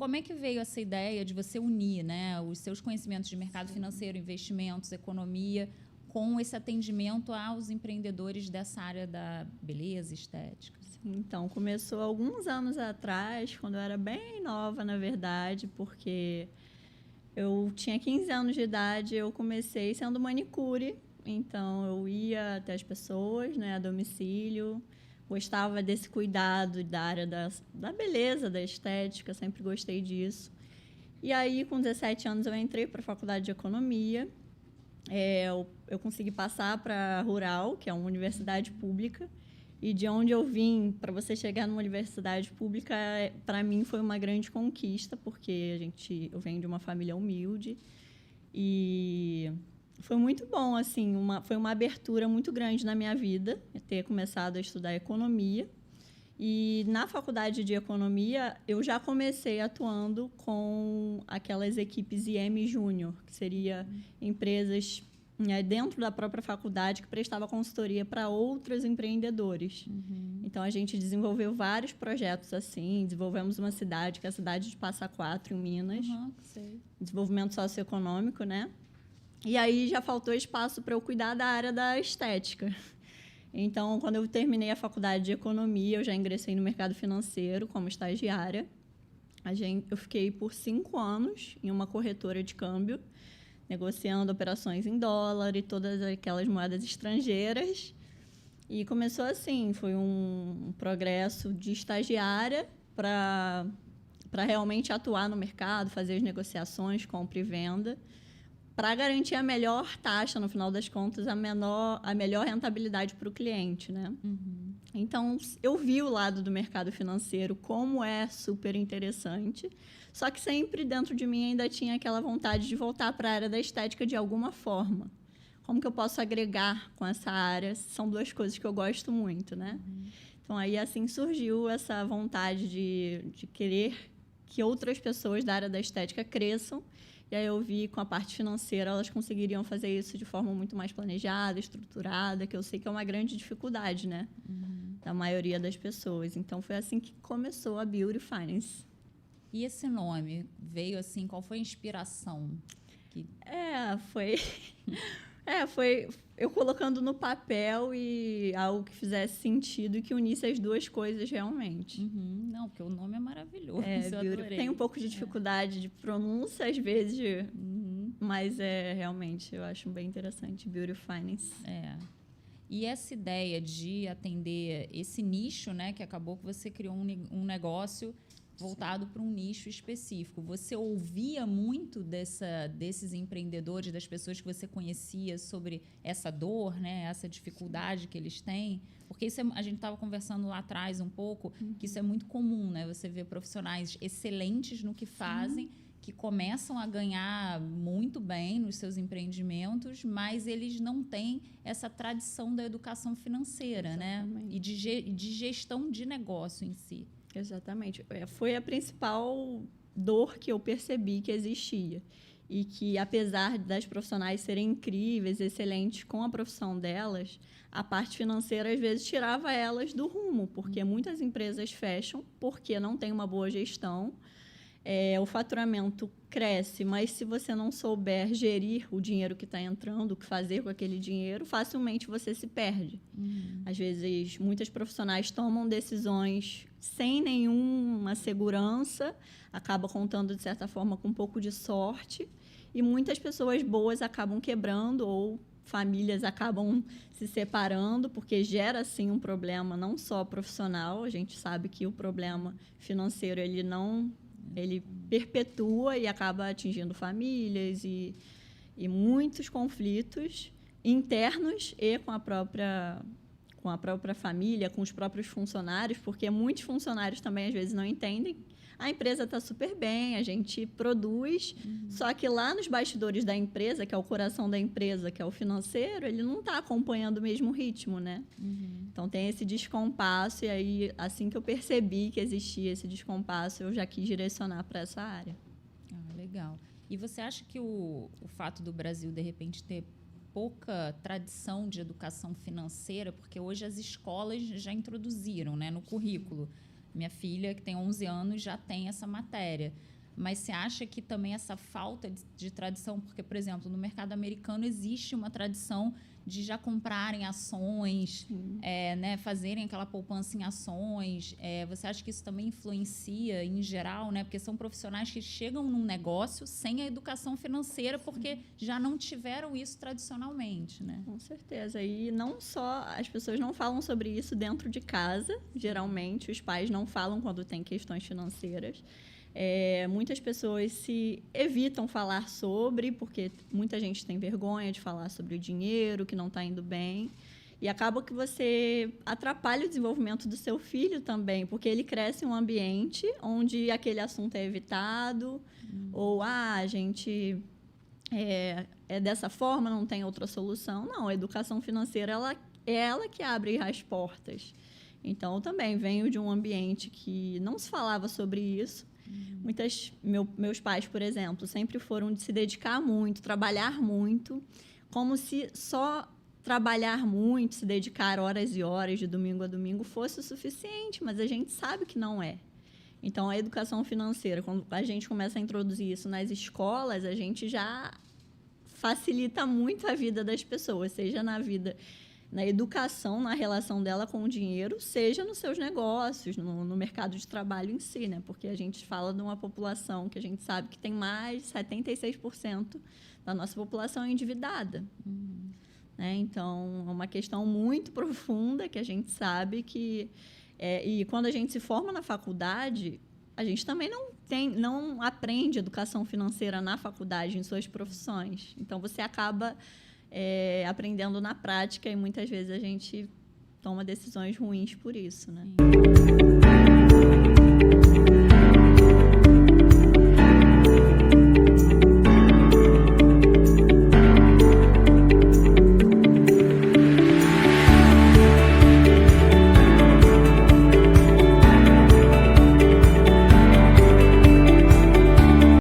como é que veio essa ideia de você unir, né, os seus conhecimentos de mercado financeiro, investimentos, economia, com esse atendimento aos empreendedores dessa área da beleza, estética? Então, começou alguns anos atrás, quando eu era bem nova, na verdade, porque eu tinha 15 anos de idade, eu comecei sendo manicure. Então, eu ia até as pessoas, né, a domicílio. Gostava desse cuidado da área da beleza, da estética, sempre gostei disso. E aí, com 17 anos, eu entrei para a faculdade de economia. Eu consegui passar para a Rural, que é uma universidade pública. E de onde eu vim, para você chegar numa universidade pública, para mim foi uma grande conquista, porque eu venho de uma família humilde. E foi muito bom, assim, foi uma abertura muito grande na minha vida, ter começado a estudar economia. E na faculdade de economia, eu já comecei atuando com aquelas equipes IM Júnior, que seria empresas, né, dentro da própria faculdade que prestava consultoria para outros empreendedores. Então, a gente desenvolveu vários projetos assim. Desenvolvemos uma cidade, que é a cidade de Passa Quatro, em Minas. Sei. Desenvolvimento socioeconômico, né? E aí já faltou espaço para eu cuidar da área da estética. Então, quando eu terminei a faculdade de economia, eu já ingressei no mercado financeiro como estagiária. Eu fiquei por 5 anos em uma corretora de câmbio, negociando operações em dólar e todas aquelas moedas estrangeiras. E começou assim, foi um progresso de estagiária para realmente atuar no mercado, fazer as negociações, compra e venda, para garantir a melhor taxa, no final das contas, a melhor rentabilidade para o cliente, né? Então, eu vi o lado do mercado financeiro como é super interessante, só que sempre dentro de mim ainda tinha aquela vontade de voltar para a área da estética de alguma forma. Como que eu posso agregar com essa área? São duas coisas que eu gosto muito, né? Então, aí assim surgiu essa vontade de querer que outras pessoas da área da estética cresçam. E aí eu vi com a parte financeira elas conseguiriam fazer isso de forma muito mais planejada, estruturada, que eu sei que é uma grande dificuldade, né? Da maioria das pessoas. Então, foi assim que começou a Beauty Finance. E esse nome veio assim, qual foi a inspiração? Foi eu colocando no papel e algo que fizesse sentido e que unisse as duas coisas realmente. Não, porque o nome é maravilhoso. Tem um pouco de dificuldade de pronúncia às vezes, mas realmente eu acho bem interessante, Beauty Finance. E essa ideia de atender esse nicho, né, que acabou que você criou um negócio voltado para um nicho específico. Você ouvia muito desses empreendedores, das pessoas que você conhecia sobre essa dor, né, essa dificuldade que eles têm? Porque a gente estava conversando lá atrás um pouco, que isso é muito comum, né? Você vê profissionais excelentes no que fazem, que começam a ganhar muito bem nos seus empreendimentos, mas eles não têm essa tradição da educação financeira, né? E de gestão de negócio em si. Exatamente. Foi a principal dor que eu percebi que existia. E que, apesar das profissionais serem incríveis, excelentes com a profissão delas, a parte financeira, às vezes, tirava elas do rumo, porque muitas empresas fecham porque não tem uma boa gestão. O faturamento cresce, mas se você não souber gerir o dinheiro que está entrando, o que fazer com aquele dinheiro, facilmente você se perde. Às vezes, muitas profissionais tomam decisões sem nenhuma segurança, acaba contando, de certa forma, com um pouco de sorte, e muitas pessoas boas acabam quebrando ou famílias acabam se separando, porque gera, sim, um problema não só profissional. A gente sabe que o problema financeiro, ele perpetua e acaba atingindo famílias e muitos conflitos internos e com a própria família, com os próprios funcionários, porque muitos funcionários também às vezes não entendem. A empresa está super bem, a gente produz, só que lá nos bastidores da empresa, que é o coração da empresa, que é o financeiro, ele não está acompanhando o mesmo ritmo, né? Então, tem esse descompasso, e aí, assim que eu percebi que existia esse descompasso, eu já quis direcionar para essa área. Legal. E você acha que o fato do Brasil, de repente, ter pouca tradição de educação financeira, porque hoje as escolas já introduziram, né, no currículo, Minha filha, que tem 11 anos, já tem essa matéria. Mas você acha que também essa falta de tradição, porque, por exemplo, no mercado americano existe uma tradição de já comprarem ações, né, fazerem aquela poupança em ações. Você acha que isso também influencia em geral, né? Porque são profissionais que chegam num negócio sem a educação financeira, porque já não tiveram isso tradicionalmente, né? Com certeza. E não só, as pessoas não falam sobre isso dentro de casa, geralmente, os pais não falam quando tem questões financeiras. Muitas pessoas se evitam falar sobre, porque muita gente tem vergonha de falar sobre o dinheiro, que não está indo bem. E acaba que você atrapalha o desenvolvimento do seu filho também, porque ele cresce em um ambiente onde aquele assunto é evitado, ou a gente é dessa forma, não tem outra solução. Não, a educação financeira é ela que abre as portas. Então, eu também venho de um ambiente que não se falava sobre isso. Meus pais, por exemplo, sempre foram de se dedicar muito, trabalhar muito, como se só trabalhar muito, se dedicar horas e horas de domingo a domingo fosse o suficiente, mas a gente sabe que não é. Então, a educação financeira, quando a gente começa a introduzir isso nas escolas, a gente já facilita muito a vida das pessoas, seja na educação, na relação dela com o dinheiro, seja nos seus negócios, no mercado de trabalho em si, né? Porque a gente fala de uma população que a gente sabe que tem mais de 76% da nossa população endividada. Né? Então, é uma questão muito profunda que a gente sabe que... e quando a gente se forma na faculdade, a gente também não aprende educação financeira na faculdade, em suas profissões. Então, você acaba... aprendendo na prática, e muitas vezes a gente toma decisões ruins por isso, né?